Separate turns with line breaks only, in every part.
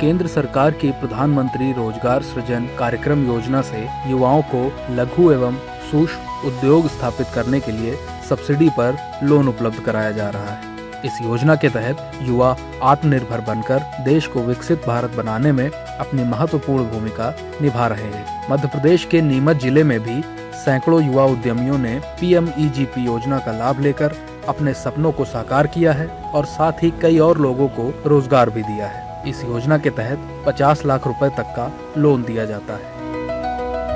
केंद्र सरकार की प्रधानमंत्री रोजगार सृजन कार्यक्रम योजना से युवाओं को लघु एवं सूक्ष्म उद्योग स्थापित करने के लिए सब्सिडी पर लोन उपलब्ध कराया जा रहा है। इस योजना के तहत युवा आत्मनिर्भर बनकर देश को विकसित भारत बनाने में अपनी महत्वपूर्ण भूमिका निभा रहे हैं। मध्य प्रदेश के नीमच जिले में भी सैकड़ों युवा उद्यमियों ने PMEGP योजना का लाभ लेकर अपने सपनों को साकार किया है और साथ ही कई और लोगों को रोजगार भी दिया है। इस योजना के तहत 50 लाख रुपए तक का लोन दिया जाता है।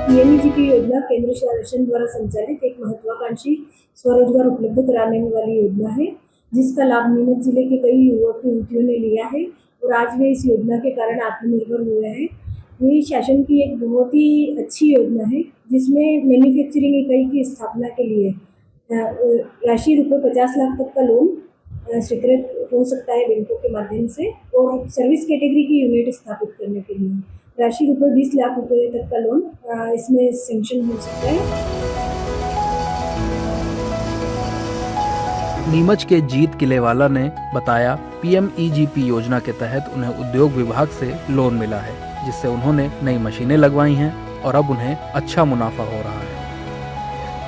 PMEGP योजना केंद्र शासन द्वारा संचालित एक महत्वाकांक्षी स्वरोजगार उपलब्ध कराने वाली योजना है, जिसका लाभ नीमच जिले के कई युवक युवतियों ने लिया है और आज वे इस योजना के कारण आत्मनिर्भर हुए हैं। ये शासन की एक बहुत ही अच्छी योजना है, जिसमें मैन्युफैक्चरिंग इकाई की स्थापना के लिए राशि रुपये 50 लाख तक का लोन स्वीकृत हो सकता है बैंकों के माध्यम से, और सर्विस कैटेगरी की यूनिट स्थापित करने के लिए राशि रुपये 20 लाख रुपये तक का लोन इसमें सैंक्शन हो सकता है।
नीमच के जीत किलेवाला ने बताया, PMEGP योजना के तहत उन्हें उद्योग विभाग से लोन मिला है, जिससे उन्होंने नई मशीनें लगवाई हैं और अब उन्हें अच्छा मुनाफा हो रहा है।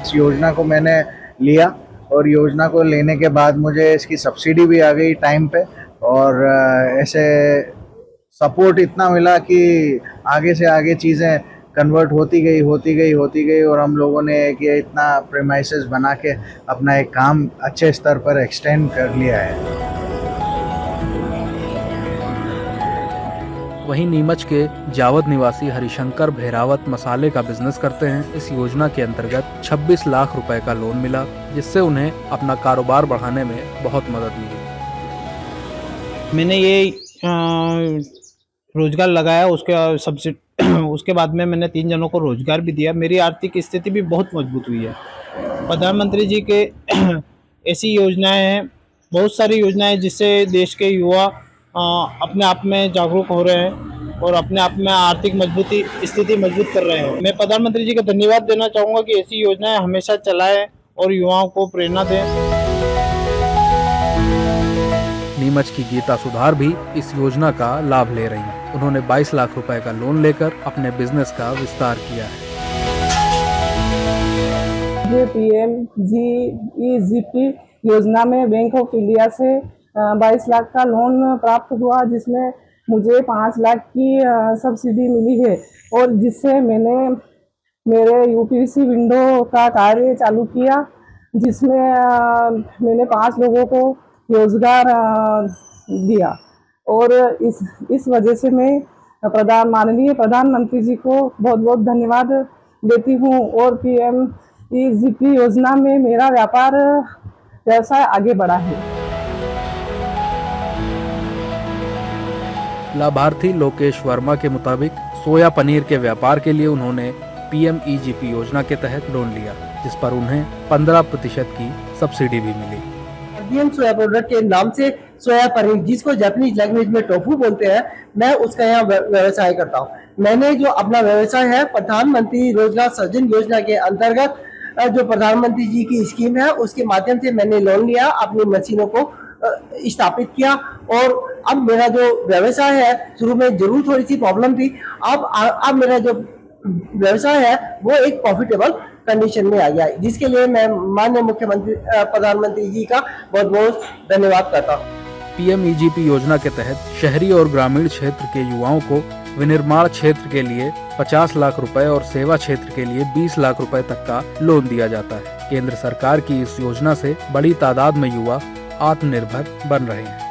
इस योजना को मैंने लिया और योजना को लेने के बाद मुझे इसकी सब्सिडी भी आ गई टाइम पे, और ऐसे सपोर्ट इतना मिला कि आगे से आगे चीज़ें कन्वर्ट होती गई और हम लोगों ने ये इतना प्रेमाइसेस बना के अपना एक काम अच्छे स्तर पर एक्सटेंड कर लिया है।
वहीं नीमच के जावद निवासी हरिशंकर भैरावत मसाले का बिजनेस करते हैं। इस योजना के अंतर्गत 26 लाख रुपए का लोन मिला, जिससे उन्हें अपना कारोबार बढ़ाने में बहुत मदद मिली।
मैंने ये रोजगार लगाया, उसके बाद में मैंने 3 जनों को रोजगार भी दिया। मेरी आर्थिक स्थिति भी बहुत मजबूत हुई है। प्रधानमंत्री जी के ऐसी योजनाएं हैं, बहुत सारी योजनाएं जिससे देश के युवा अपने आप में जागरूक हो रहे हैं और अपने आप में आर्थिक स्थिति मजबूत कर रहे हैं। मैं प्रधानमंत्री जी को धन्यवाद देना चाहूँगा कि ऐसी योजनाएं हमेशा चलाएं और युवाओं को प्रेरणा दें।
नीमच की गीता सुधार भी इस योजना का लाभ ले रही हैं। उन्होंने 22 लाख रुपए का लोन लेकर अपने बिजनेस का विस्तार किया है।
PMEGP योजना में बैंक ऑफ इंडिया से 22 लाख का लोन प्राप्त हुआ, जिसमें मुझे 5 लाख की सब्सिडी मिली है, और जिससे मैंने मेरे UPVC विंडो का कार्य चालू किया, जिसमें मैंने 5 लोगों को रोजगार दिया, और इस वजह से मैं माननीय प्रधानमंत्री जी को बहुत बहुत धन्यवाद देती हूँ, और PMEGP योजना में मेरा व्यवसाय आगे बढ़ा है।
लाभार्थी लोकेश वर्मा के मुताबिक सोया पनीर के व्यापार के लिए उन्होंने PMEGP योजना के तहत लोन लिया, जिस पर उन्हें 15% की सब्सिडी भी मिली।
इंडियन सोया प्रोडक्ट के नाम से सोया पनीर, जिसको जापानीज लैंग्वेज में टोफू बोलते हैं, मैं उसका यहाँ व्यवसाय करता हूँ। मैंने जो अपना व्यवसाय है प्रधानमंत्री रोजगार सृजन योजना के अंतर्गत, जो प्रधानमंत्री जी की स्कीम है, उसके माध्यम से मैंने लोन लिया, अपनी मशीनों को स्थापित किया, और अब मेरा जो व्यवसाय है, शुरू में जरूर थोड़ी सी प्रॉब्लम थी, अब मेरा जो व्यवसाय है वो एक प्रॉफिटेबल कंडीशन में आ गया है, जिसके लिए मैं माननीय मुख्यमंत्री प्रधानमंत्री जी का बहुत बहुत धन्यवाद करता हूँ।
PMEGP योजना के तहत शहरी और ग्रामीण क्षेत्र के युवाओं को विनिर्माण क्षेत्र के लिए 50 लाख रुपए और सेवा क्षेत्र के लिए 20 लाख रुपए तक का लोन दिया जाता है। केंद्र सरकार की इस योजना से बड़ी तादाद में युवा आत्मनिर्भर बन रहे हैं।